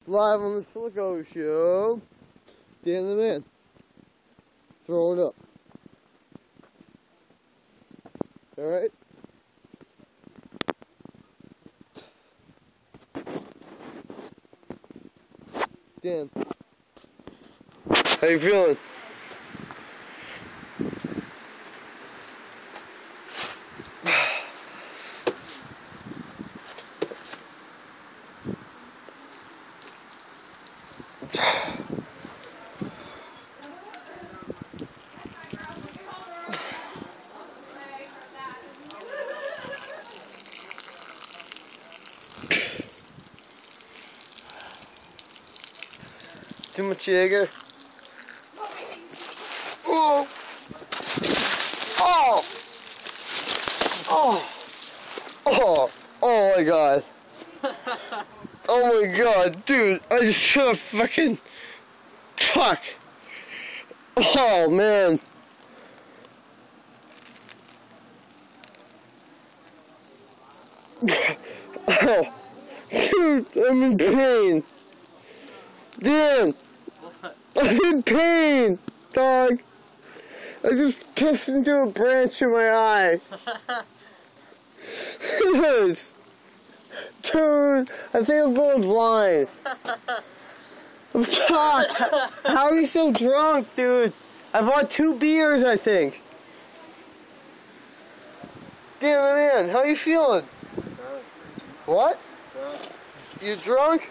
Live on the Slicko Show. Dan the Man. Throw it up. Alright? Dan. How you feeling? Too much Jaeger. Oh! Oh! Oh! Oh! Oh my god. Oh my god, dude, I just saw a fucking... Fuck! Oh man. Oh! Dude, I'm in pain. Dan! I'm in pain, dog. I just pissed into a branch in my eye. It hurts. Dude, I think I'm going blind. Fuck. How are you so drunk, dude? I bought 2 beers, I think. Damn, man, how you feeling? Drunk. What? Drunk. You drunk?